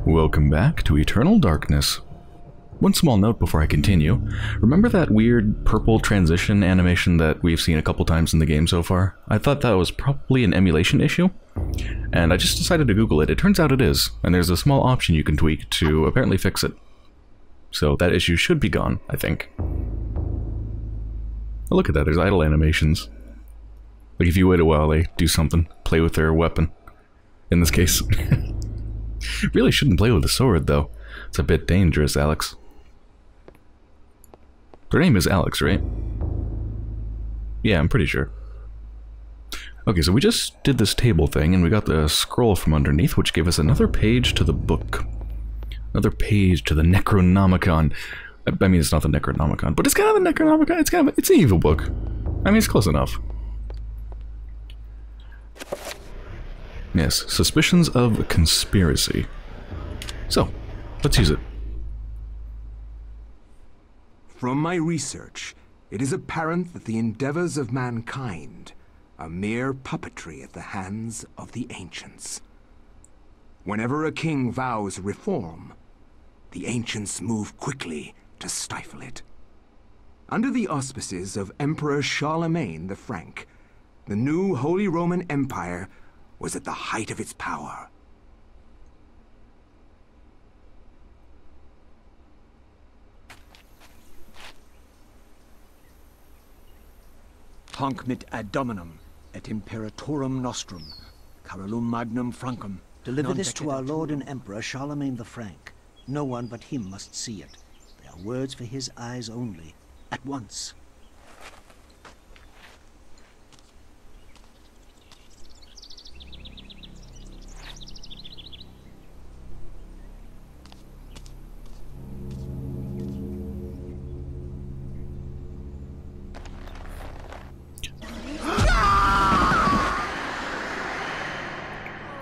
Welcome back to Eternal Darkness. One small note before I continue. Remember that weird purple transition animation that we've seen a couple times in the game so far? I thought that was probably an emulation issue, and I just decided to Google it. It turns out it is, and there's a small option you can tweak to apparently fix it. So that issue should be gone, I think. Oh, look at that, there's idle animations. Like if you wait a while, they do something, play with their weapon. In this case. Really shouldn't play with a sword, though. It's a bit dangerous, Alex. Her name is Alex, right? Yeah, I'm pretty sure. Okay, so we just did this table thing, and we got the scroll from underneath, which gave us another page to the book. Another page to the Necronomicon. I mean, it's not the Necronomicon, but it's kind of the Necronomicon. It's an evil book. I mean, it's close enough. Yes, suspicions of conspiracy. So, let's use it. From my research, it is apparent that the endeavors of mankind are mere puppetry at the hands of the ancients. Whenever a king vows reform, the ancients move quickly to stifle it. Under the auspices of Emperor Charlemagne the Frank, the new Holy Roman Empire was at the height of its power. Hanc mit ad dominum et imperatorum nostrum, Carolum magnum Francum. Deliver this to our Lord and Emperor Charlemagne the Frank. No one but him must see it. They are words for his eyes only. At once.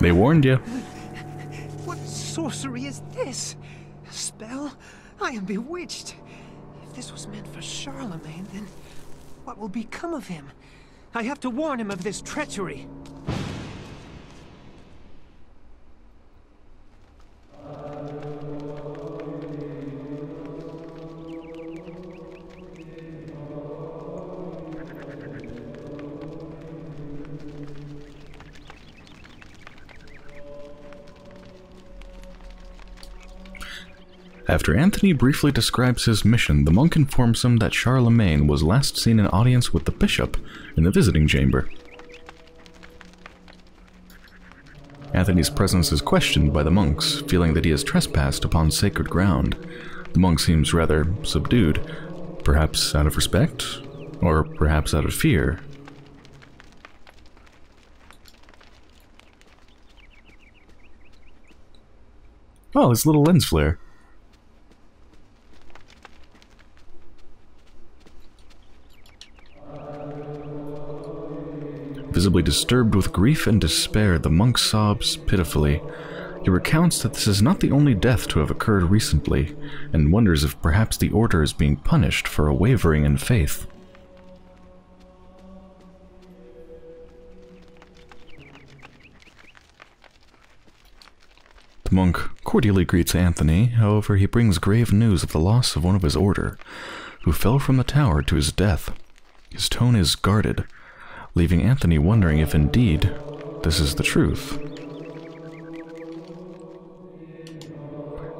They warned you. What sorcery is this? A spell? I am bewitched. If this was meant for Charlemagne, then what will become of him? I have to warn him of this treachery. After Anthony briefly describes his mission, the monk informs him that Charlemagne was last seen in audience with the bishop in the visiting chamber. Anthony's presence is questioned by the monks, feeling that he has trespassed upon sacred ground. The monk seems rather subdued, perhaps out of respect, or perhaps out of fear. Oh, his little lens flare. Visibly disturbed with grief and despair, the monk sobs pitifully. He recounts that this is not the only death to have occurred recently, and wonders if perhaps the order is being punished for a wavering in faith. The monk cordially greets Anthony, however he brings grave news of the loss of one of his order, who fell from the tower to his death. His tone is guarded, leaving Anthony wondering if indeed this is the truth.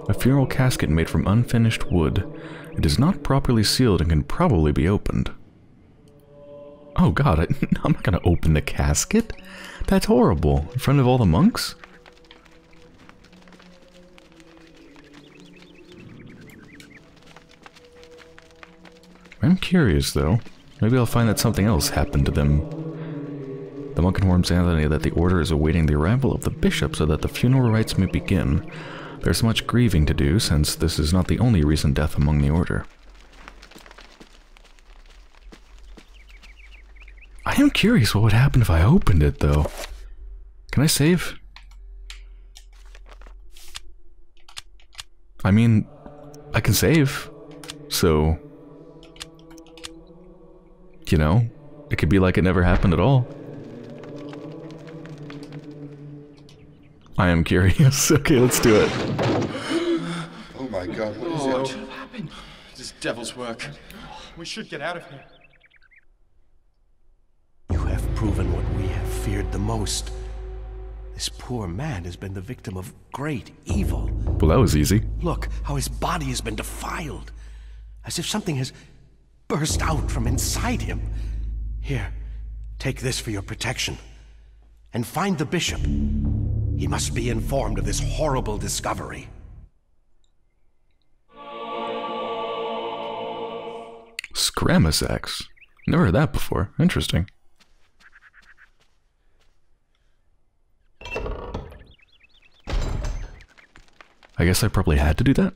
A funeral casket made from unfinished wood. It is not properly sealed and can probably be opened. Oh god, I'm not gonna open the casket? That's horrible. In front of all the monks? I'm curious though. Maybe I'll find that something else happened to them. The monk informs Anthony that the order is awaiting the arrival of the bishop so that the funeral rites may begin. There's much grieving to do, since this is not the only recent death among the order. I am curious what would happen if I opened it, though. Can I save? I mean, I can save, so... You know, it could be like it never happened at all. I am curious. Okay, let's do it. my God, what is What it? happened? This devil's work. We should get out of here. You have proven what we have feared the most. This poor man has been the victim of great evil. Well, that was easy. Look how his body has been defiled, as if something has burst out from inside him. Here, take this for your protection. And find the bishop. He must be informed of this horrible discovery. Scramasax. Never heard that before. Interesting. I guess I probably had to do that.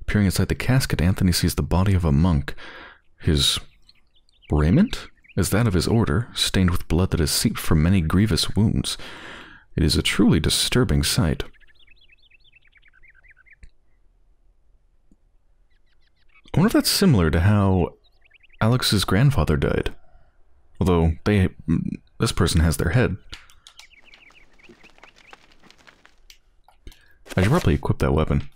Peering inside the casket, Anthony sees the body of a monk. His raiment is that of his order, stained with blood that has seeped from many grievous wounds. It is a truly disturbing sight. I wonder if that's similar to how Alex's grandfather died. Although, this person has their head. I should probably equip that weapon.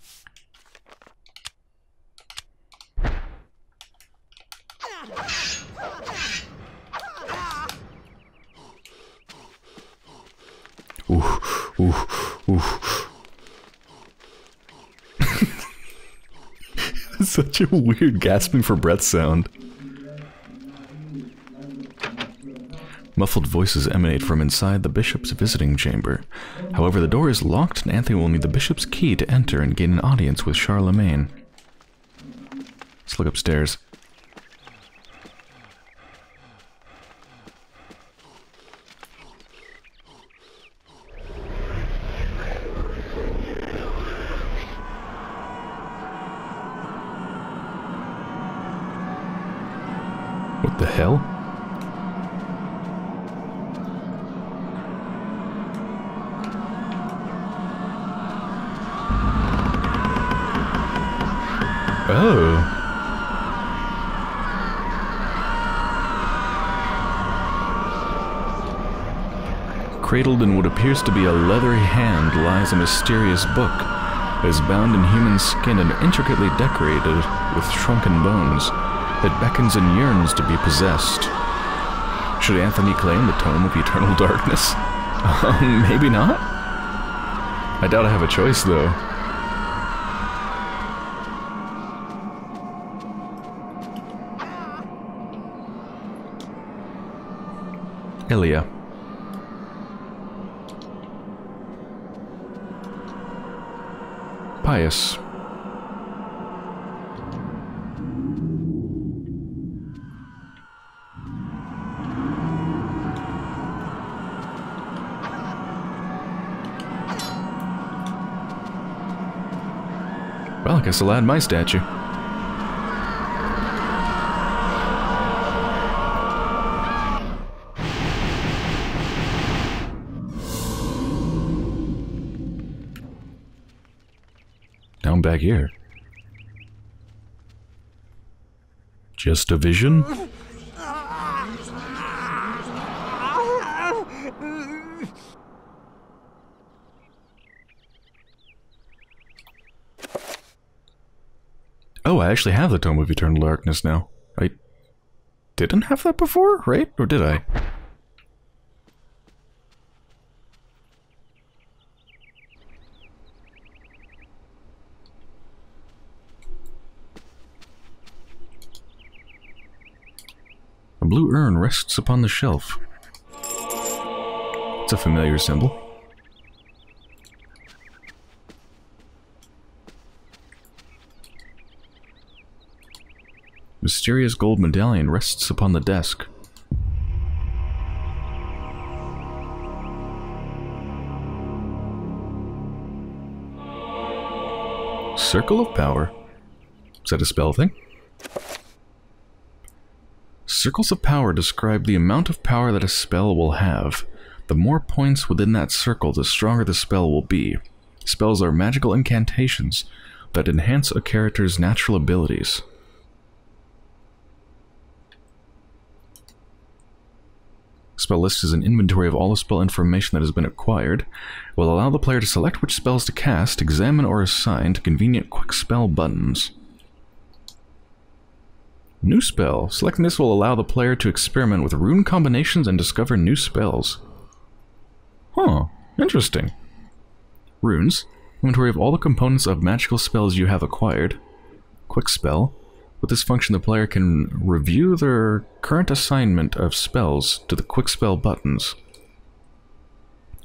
Ooh, ooh, ooh. Such a weird gasping for breath sound. Muffled voices emanate from inside the bishop's visiting chamber. However, the door is locked and Anthony will need the bishop's key to enter and gain an audience with Charlemagne. Let's look upstairs. What the hell? Oh. Cradled in what appears to be a leathery hand lies a mysterious book. It is bound in human skin and intricately decorated with shrunken bones. It beckons and yearns to be possessed. Should Anthony claim the Tome of Eternal Darkness? Maybe not? I doubt I have a choice, though. Elia. Pious. Well, I guess I'll add my statue. Down back here. Just a vision? Oh, I actually have the Tome of Eternal Darkness now. I didn't have that before, right? Or did I? A blue urn rests upon the shelf. It's a familiar symbol. Mysterious gold medallion rests upon the desk. Circle of Power. Is that a spell thing? Circles of power describe the amount of power that a spell will have. The more points within that circle, the stronger the spell will be. Spells are magical incantations that enhance a character's natural abilities. spell list is an inventory of all the spell information that has been acquired. Will allow the player to select which spells to cast, examine, or assign to convenient quick spell buttons. New spell. Selecting this will allow the player to experiment with rune combinations and discover new spells. Huh, interesting. Runes. Inventory of all the components of magical spells you have acquired. Quick spell. With this function, the player can review their current assignment of spells to the quick spell buttons.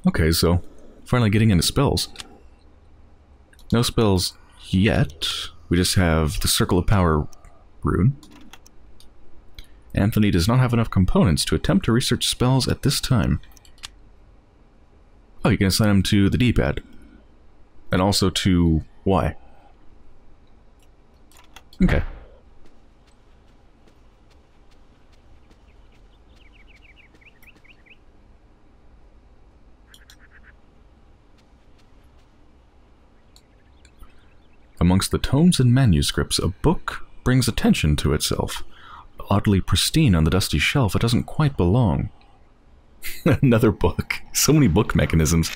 Okay, so finally getting into spells. No spells yet. We just have the Circle of Power rune. Anthony does not have enough components to attempt to research spells at this time. Oh, you can assign them to the D-pad. And also to Y. Okay. Amongst the tomes and manuscripts, a book brings attention to itself. Oddly pristine on the dusty shelf, it doesn't quite belong. Another book. So many book mechanisms.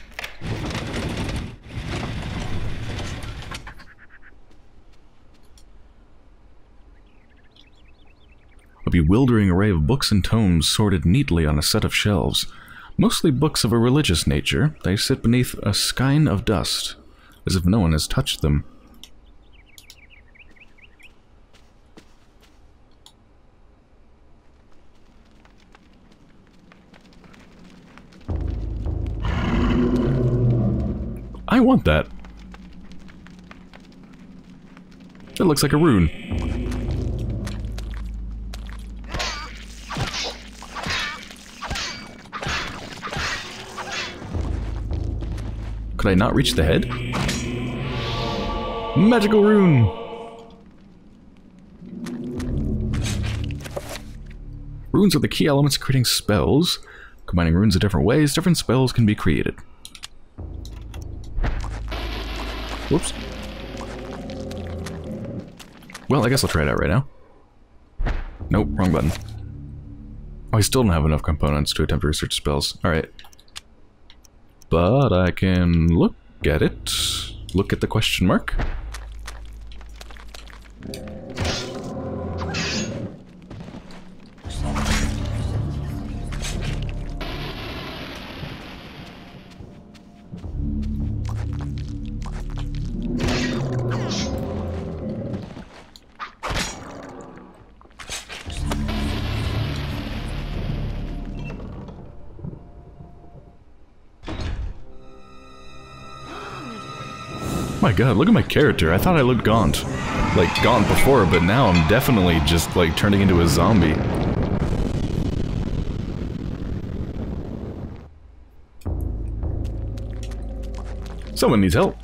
A bewildering array of books and tomes sorted neatly on a set of shelves. Mostly books of a religious nature, they sit beneath a skein of dust, as if no one has touched them. I want that. That looks like a rune. Could I not reach the head? Magical rune! Runes are the key elements creating spells. Combining runes in different ways, different spells can be created. Whoops. Well, I guess I'll try it out right now. Nope, wrong button. Oh, I still don't have enough components to attempt to research spells. Alright. But I can look at it. Look at the question mark. My god, look at my character. I thought I looked gaunt. Like, gaunt before, but now I'm definitely just, like, turning into a zombie. Someone needs help.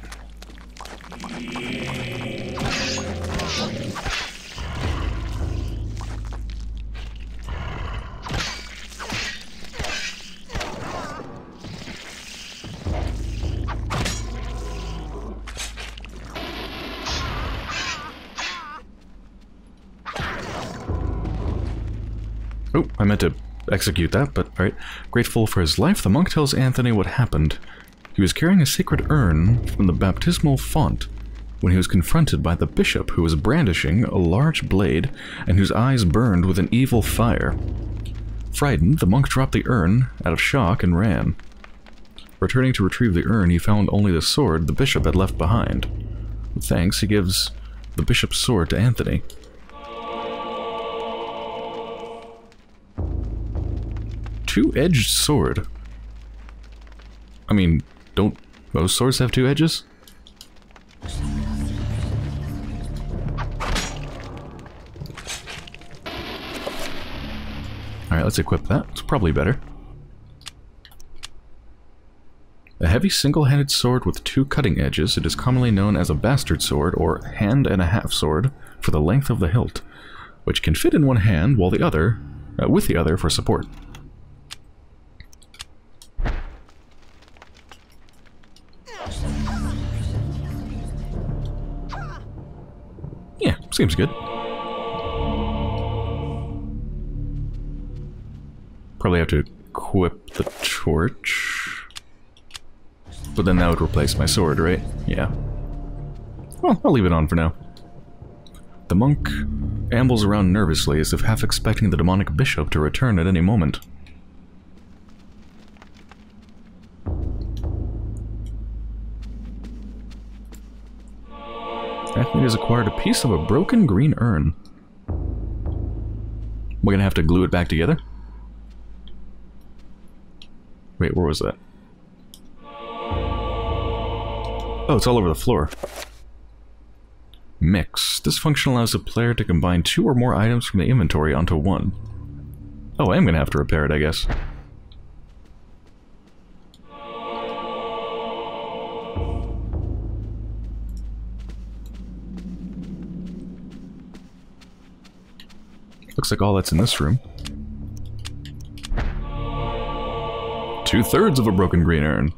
Oh, I meant to execute that, but alright. Grateful for his life, the monk tells Anthony what happened. He was carrying a sacred urn from the baptismal font when he was confronted by the bishop, who was brandishing a large blade and whose eyes burned with an evil fire. Frightened, the monk dropped the urn out of shock and ran. Returning to retrieve the urn, he found only the sword the bishop had left behind. With thanks, he gives the bishop's sword to Anthony. Two-edged sword. I mean, don't most swords have two edges? Alright, let's equip that. It's probably better. A heavy single-handed sword with two cutting edges, it is commonly known as a bastard sword or hand-and-a-half sword for the length of the hilt, which can fit in one hand while the other, with the other for support. Yeah, seems good. Probably have to equip the torch. But then that would replace my sword, right? Yeah. Well, I'll leave it on for now. The monk ambles around nervously as if half expecting the demonic bishop to return at any moment. Athlete has acquired a piece of a broken green urn. We're gonna have to glue it back together? Wait, where was that? Oh, it's all over the floor. Mix. This function allows the player to combine 2 or more items from the inventory onto one. Oh, I am gonna have to repair it, I guess. Looks like all that's in this room. 2/3 of a broken green urn.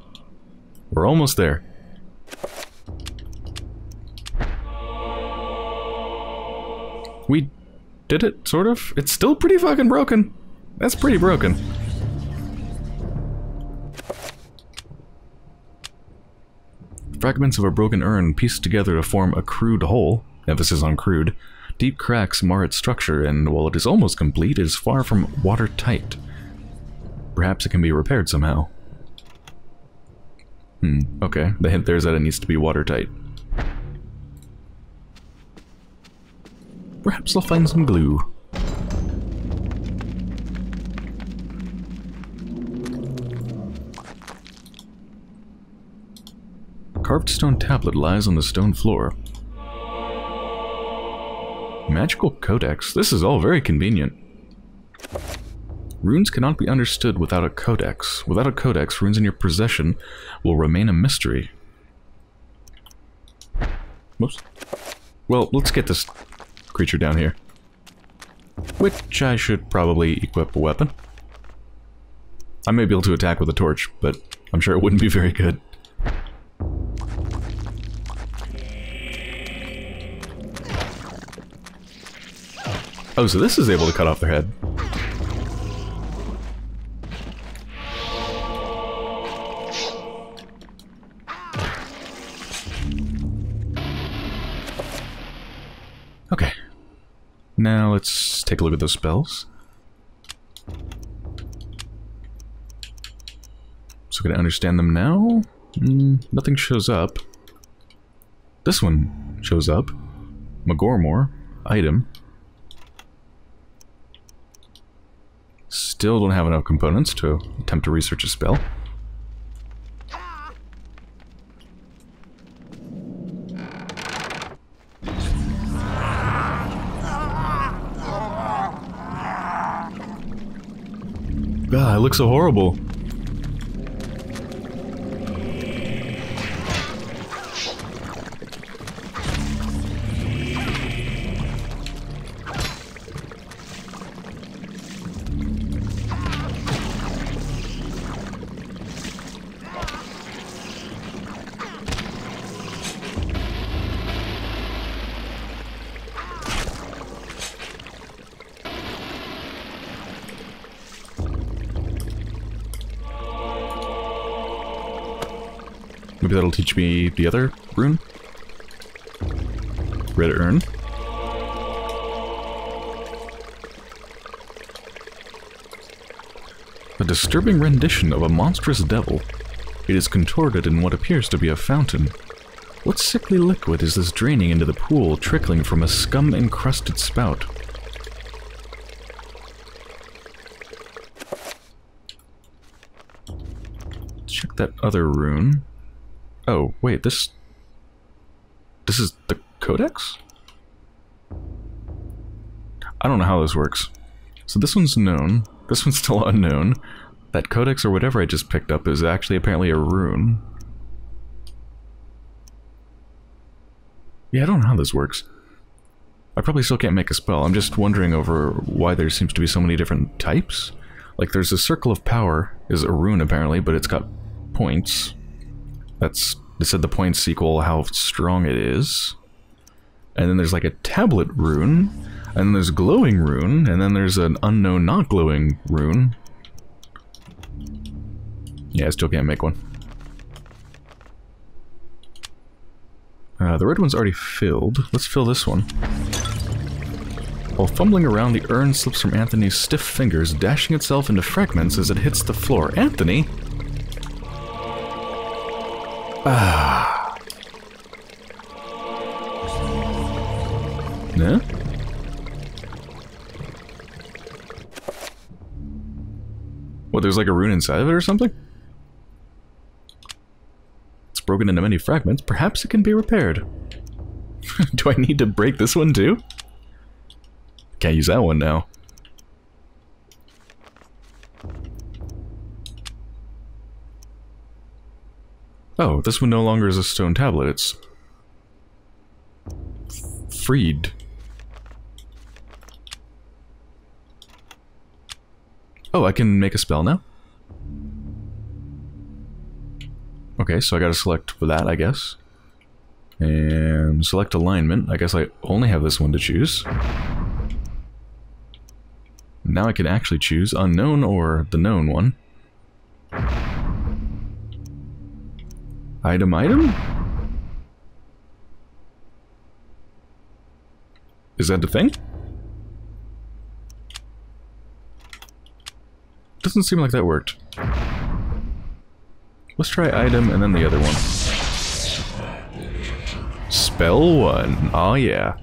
We're almost there. We did it, sort of. It's still pretty fucking broken. That's pretty broken. Fragments of a broken urn pieced together to form a crude whole, emphasis on crude. Deep cracks mar its structure, and while it is almost complete, it is far from watertight. Perhaps it can be repaired somehow. Okay. The hint there is that it needs to be watertight. Perhaps I'll find some glue. A carved stone tablet lies on the stone floor. Magical codex. This is all very convenient. Runes cannot be understood without a codex. Without a codex, runes in your possession will remain a mystery. Whoops. Well, let's get this creature down here. Which I should probably equip a weapon. I may be able to attack with a torch, but I'm sure it wouldn't be very good. Oh, so this is able to cut off their head. Okay. Now let's take a look at those spells. So can I understand them now? Nothing shows up. This one shows up. Magormor. Item. Still don't have enough components to attempt to research a spell. God, it looks so horrible. Maybe that'll teach me the other rune? Red urn. A disturbing rendition of a monstrous devil. It is contorted in what appears to be a fountain. What sickly liquid is this draining into the pool, trickling from a scum-encrusted spout? Check that other rune. Oh, wait, this is the codex? I don't know how this works. So this one's known, this one's still unknown. That codex or whatever I just picked up is actually apparently a rune. Yeah, I don't know how this works. I probably still can't make a spell. I'm just wondering over why there seems to be so many different types. Like, there's a Circle of Power, is a rune apparently, but it's got points. They said the points equal how strong it is. And then there's like a tablet rune, and then there's glowing rune, and then there's an unknown not glowing rune. Yeah, I still can't make one. The red one's already filled. Let's fill this one. While fumbling around, the urn slips from Anthony's stiff fingers, dashing itself into fragments as it hits the floor. Anthony? Ah. Nah? What, there's like a rune inside of it or something? It's broken into many fragments. Perhaps it can be repaired. Do I need to break this one too? Can't use that one now. Oh, this one no longer is a stone tablet. It's freed. Oh, I can make a spell now? Okay, so I gotta select for that, I guess. And select alignment. I guess I only have this one to choose. Now I can actually choose unknown or the known one. Item? Is that the thing? Doesn't seem like that worked. Let's try item and then the other one. Spell 1. Oh yeah.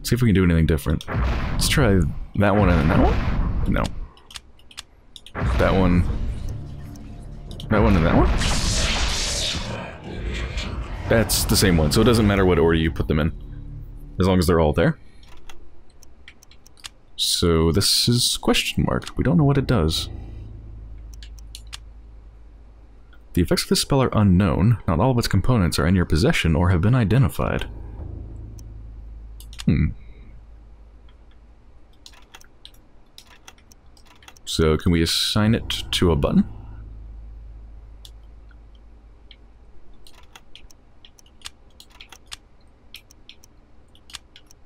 See if we can do anything different. Let's try that one and then that one? No. That one. That one and that one? That's the same one, so it doesn't matter what order you put them in. As long as they're all there. So this is question marked. We don't know what it does. The effects of this spell are unknown. Not all of its components are in your possession or have been identified. So can we assign it to a button?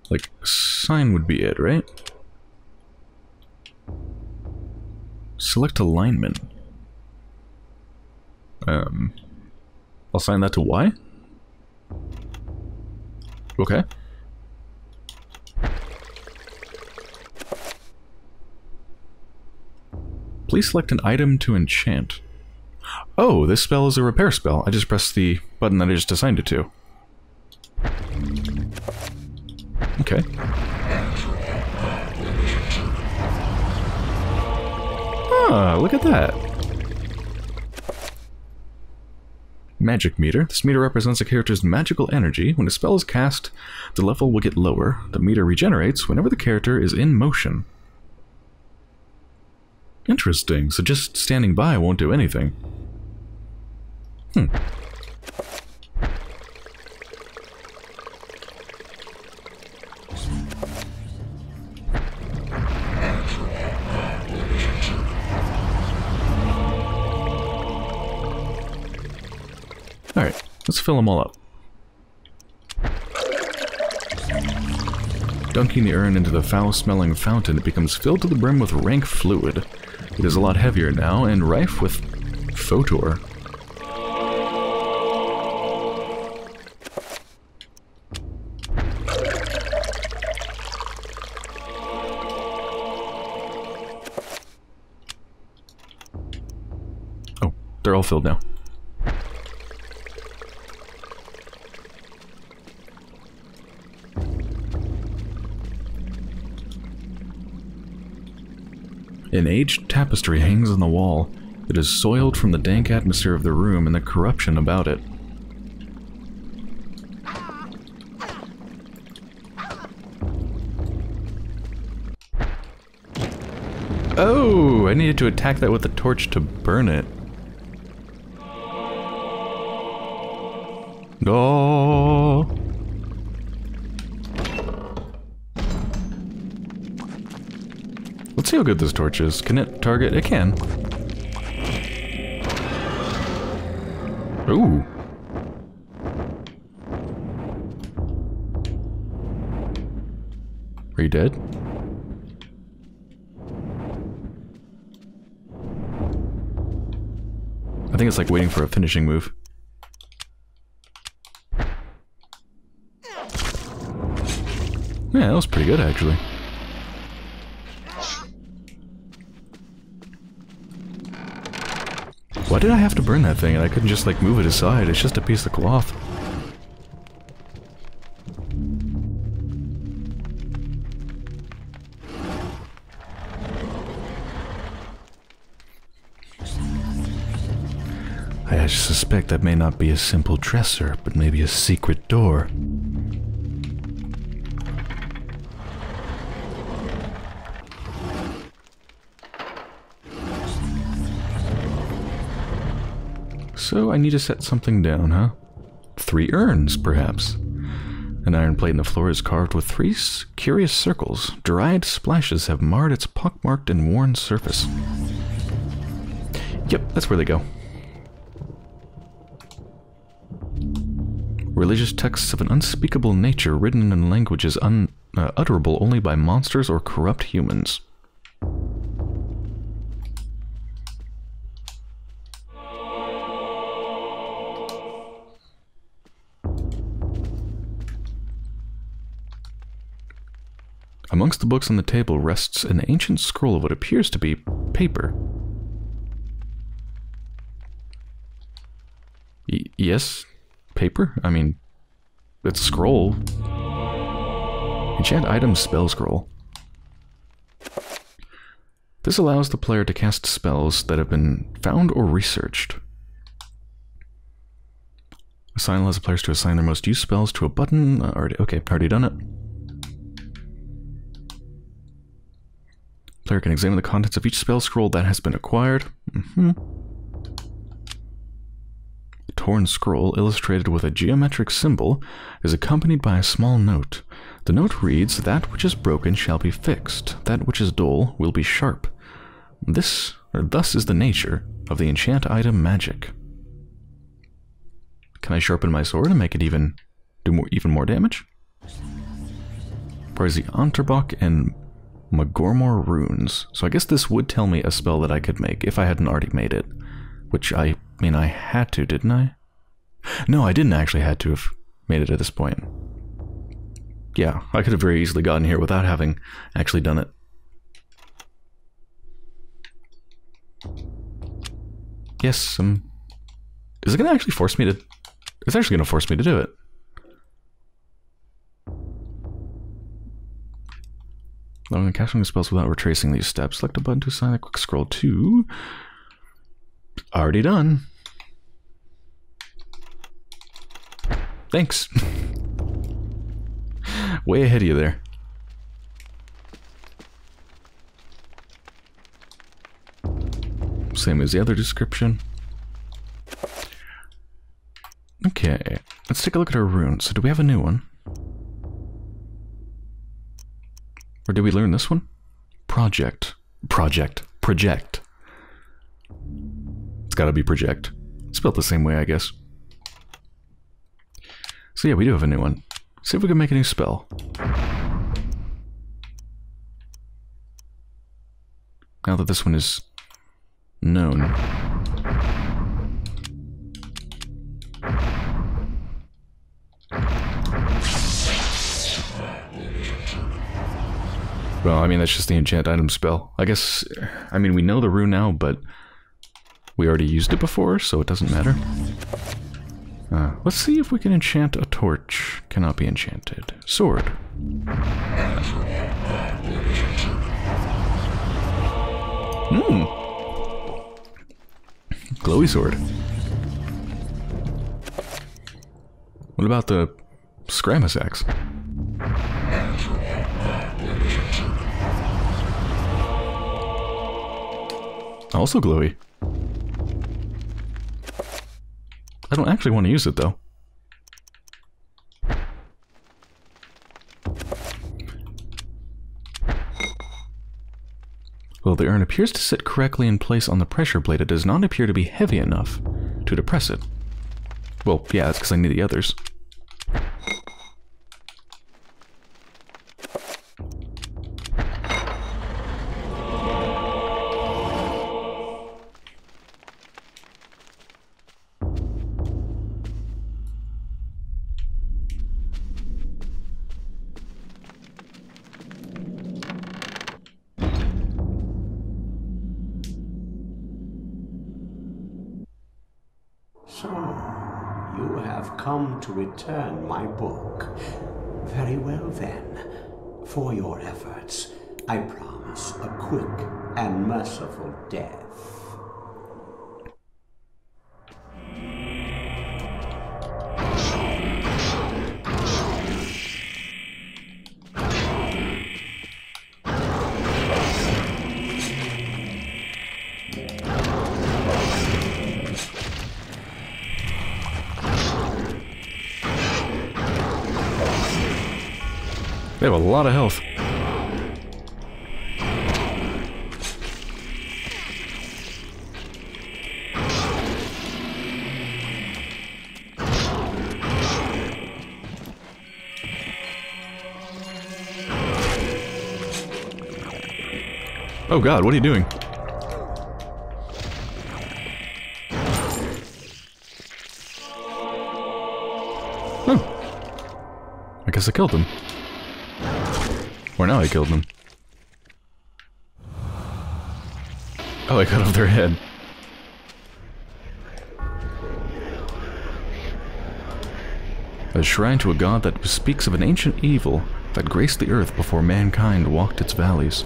Like, assign would be it, right? Select alignment. I'll assign that to Y? Okay. Please select an item to enchant. Oh, this spell is a repair spell. I just pressed the button that I just assigned it to. Okay. Ah, look at that. Magic meter. This meter represents a character's magical energy. When a spell is cast, the level will get lower. The meter regenerates whenever the character is in motion. Interesting. So just standing by won't do anything. Alright, let's fill them all up. Dunking the urn into the foul-smelling fountain, it becomes filled to the brim with rank fluid. It is a lot heavier now and rife with photor. Oh, they're all filled now. An aged tapestry hangs on the wall. It is soiled from the dank atmosphere of the room and the corruption about it. Oh, I needed to attack that with a torch to burn it. Oh. Let's see how good this torch is. Can it target? It can. Ooh. Are you dead? I think it's like waiting for a finishing move. Yeah, that was pretty good, actually. Why did I have to burn that thing and I couldn't just, like, move it aside? It's just a piece of cloth. I suspect that may not be a simple dresser, but maybe a secret door. So I need to set something down, huh? 3 urns, perhaps. An iron plate in the floor is carved with 3 curious circles. Dried splashes have marred its pockmarked and worn surface. Yep, that's where they go. Religious texts of an unspeakable nature written in languages unutterable only by monsters or corrupt humans. Amongst the books on the table rests an ancient scroll of what appears to be paper. Yes? Paper? I mean, it's a scroll. Enchant item spell scroll. This allows the player to cast spells that have been found or researched. Assign allows the players to assign their most used spells to a button. Already done it. Player can examine the contents of each spell scroll that has been acquired. The torn scroll, illustrated with a geometric symbol, is accompanied by a small note. The note reads, "That which is broken shall be fixed. That which is dull will be sharp." Thus is the nature of the enchant item magic. Can I sharpen my sword and make it even more damage? Where's the Unterbach and Magormor runes? So I guess this would tell me a spell that I could make if I hadn't already made it. Which I mean I had to, didn't I? No, I didn't actually have to have made it at this point. Yeah, I could have very easily gotten here without having actually done it. Yes, is it gonna actually force me to... It's actually gonna force me to do it. Allowing casting spells without retracing these steps. Select a button to assign a quick scroll to... Already done. Thanks. Way ahead of you there. Same as the other description. Okay, let's take a look at our runes. So do we have a new one? Or did we learn this one? Project. It's gotta be project. Spelled the same way, I guess. So yeah, we do have a new one. See if we can make a new spell. Now that this one is known. Well, I mean, that's just the enchant item spell. I guess, I mean, we know the rune now, but we already used it before, so it doesn't matter. Let's see if we can enchant a torch. Cannot be enchanted. Sword. Glowy sword. What about the Scramus axe? Also glowy. I don't actually want to use it though. Well, the urn appears to sit correctly in place on the pressure plate. It does not appear to be heavy enough to depress it. Well, yeah, that's because I need the others. So, you have come to return my book. Very well then. For your efforts, I promise a quick and merciful death. They have a lot of health. Oh god, what are you doing? Oh. I guess I killed him. Or now I killed them. Oh, I cut off their head. A shrine to a god that speaks of an ancient evil that graced the earth before mankind walked its valleys.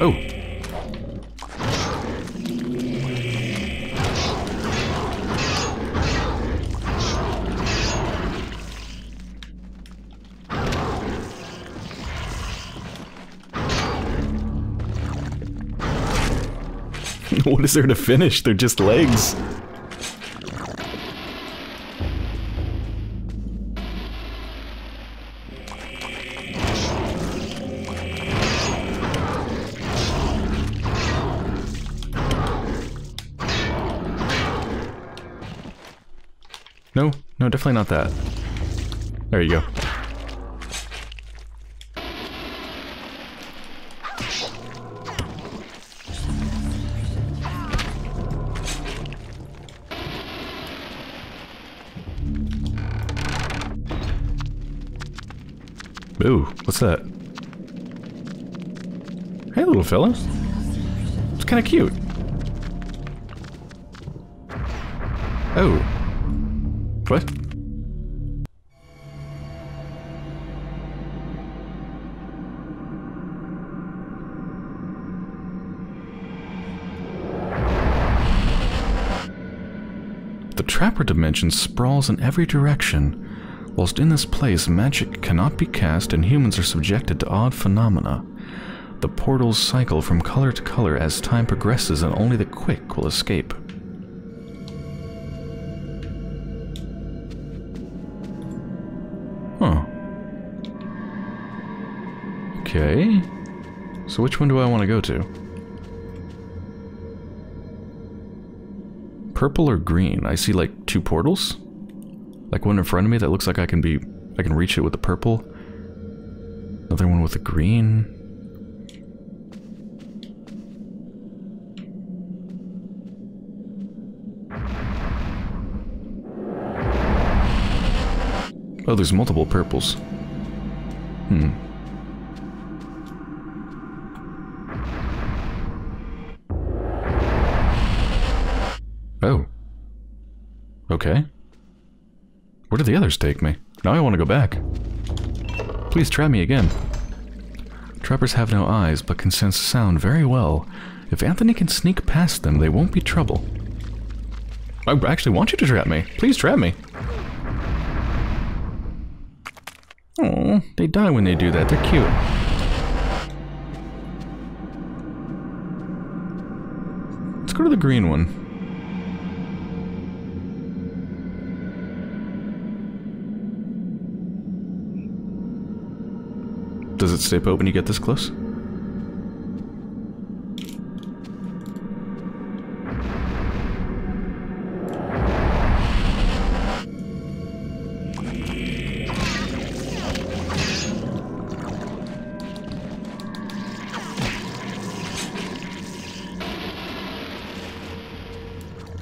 Oh. What is there to finish? They're just legs. No, no, definitely not that. There you go. Ooh, what's that? Hey, little fella. It's kind of cute. Oh. What? The Trapper dimension sprawls in every direction. Whilst in this place, magic cannot be cast and humans are subjected to odd phenomena. The portals cycle from color to color as time progresses and only the quick will escape. Huh. Okay. So which one do I want to go to? Purple or green? I see like two portals. Like one in front of me that looks like I can reach it with the purple. Another one with the green. Oh, there's multiple purples. Oh. Okay. Where did the others take me? Now I want to go back. Please try me again. Trappers have no eyes, but can sense sound very well. If Anthony can sneak past them, they won't be trouble. I actually want you to trap me. Please trap me. Oh, they die when they do that. They're cute. Let's go to the green one. Does it stay put when you get this close?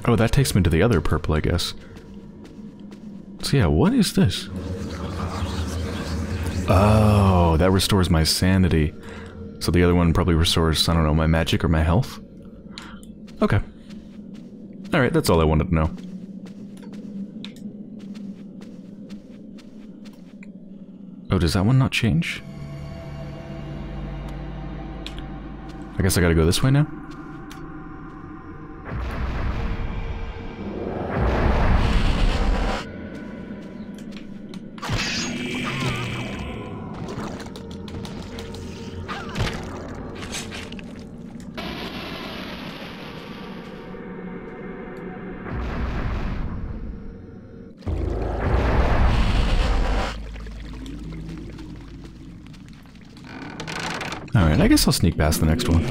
Oh, that takes me to the other purple, I guess. So yeah, what is this? Oh, that restores my sanity. So the other one probably restores, I don't know, my magic or my health? Okay. Alright, that's all I wanted to know. Oh, does that one not change? I guess I gotta go this way now? Alright, I guess I'll sneak past the next one.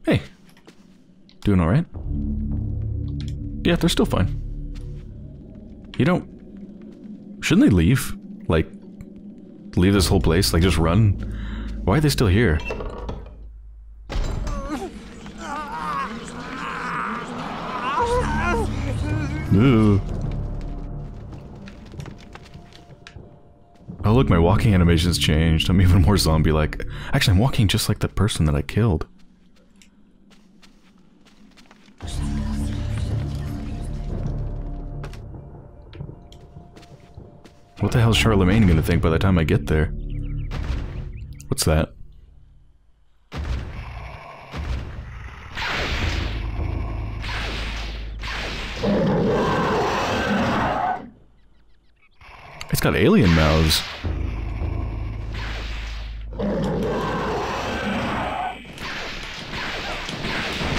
Hey. Doing alright? Yeah, they're still fine. You don't... Shouldn't they leave? Like, leave this whole place? Like, just run? Why are they still here? Ooh. Oh look, my walking animation's changed. I'm even more zombie-like. Actually, I'm walking just like that person that I killed. What the hell is Charlemagne gonna think by the time I get there? What's that? It's got alien mouths.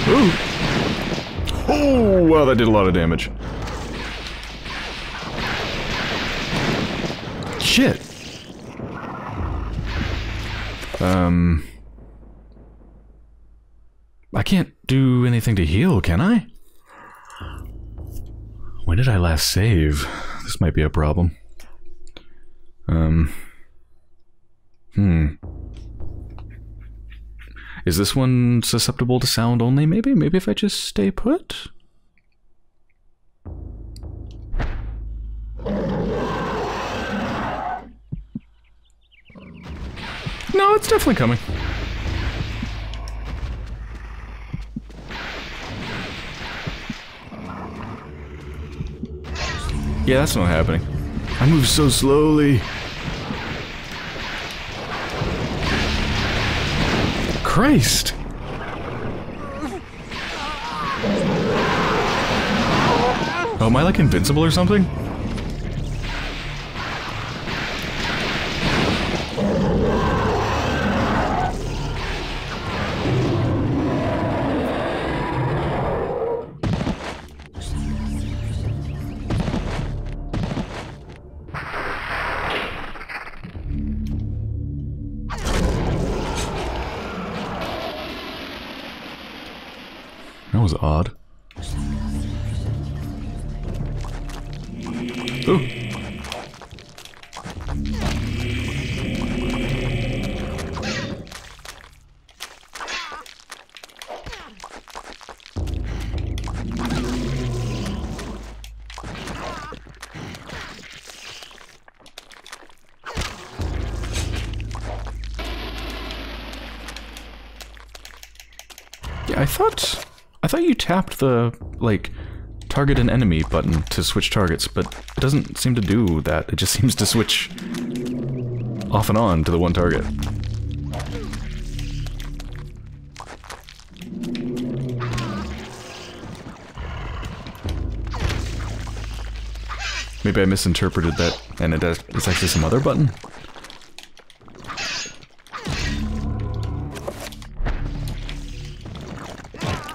Ooh! Oh, wow, that did a lot of damage. Shit! I can't do anything to heal, can I? When did I last save? This might be a problem. Is this one susceptible to sound only, maybe? Maybe if I just stay put? No, it's definitely coming. Yeah, that's not happening. I move so slowly. Christ! Oh, am I like invincible or something? That was odd. Ooh. Yeah, I thought you tapped the, like, target an enemy button to switch targets, but it doesn't seem to do that. It just seems to switch off and on to the one target. Maybe I misinterpreted that, and it's actually some other button?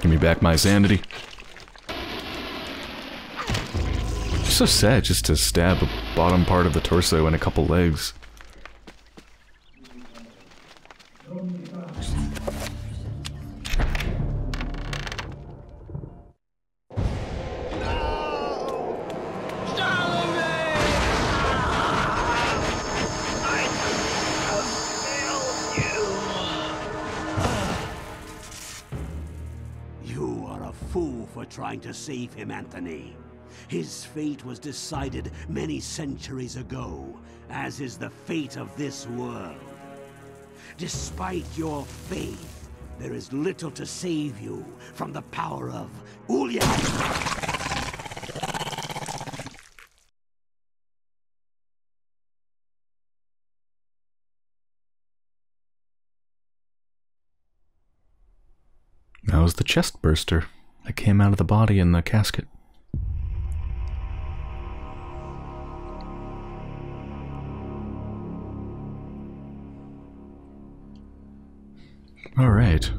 Give me back my sanity. So sad just to stab a bottom part of the torso and a couple legs. You are a fool for trying to save him, Anthony. His fate was decided many centuries ago, as is the fate of this world. Despite your faith, there is little to save you from the power of Ulyan. That was the chest burster that came out of the body in the casket. Alright.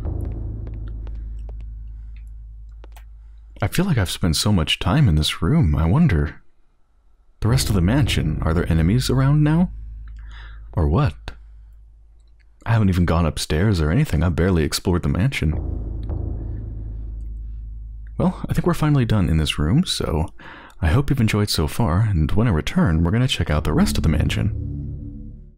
I feel like I've spent so much time in this room. I wonder... The rest of the mansion, are there enemies around now? Or what? I haven't even gone upstairs or anything. I barely explored the mansion. Well, I think we're finally done in this room, so I hope you've enjoyed so far, and when I return, we're going to check out the rest of the mansion.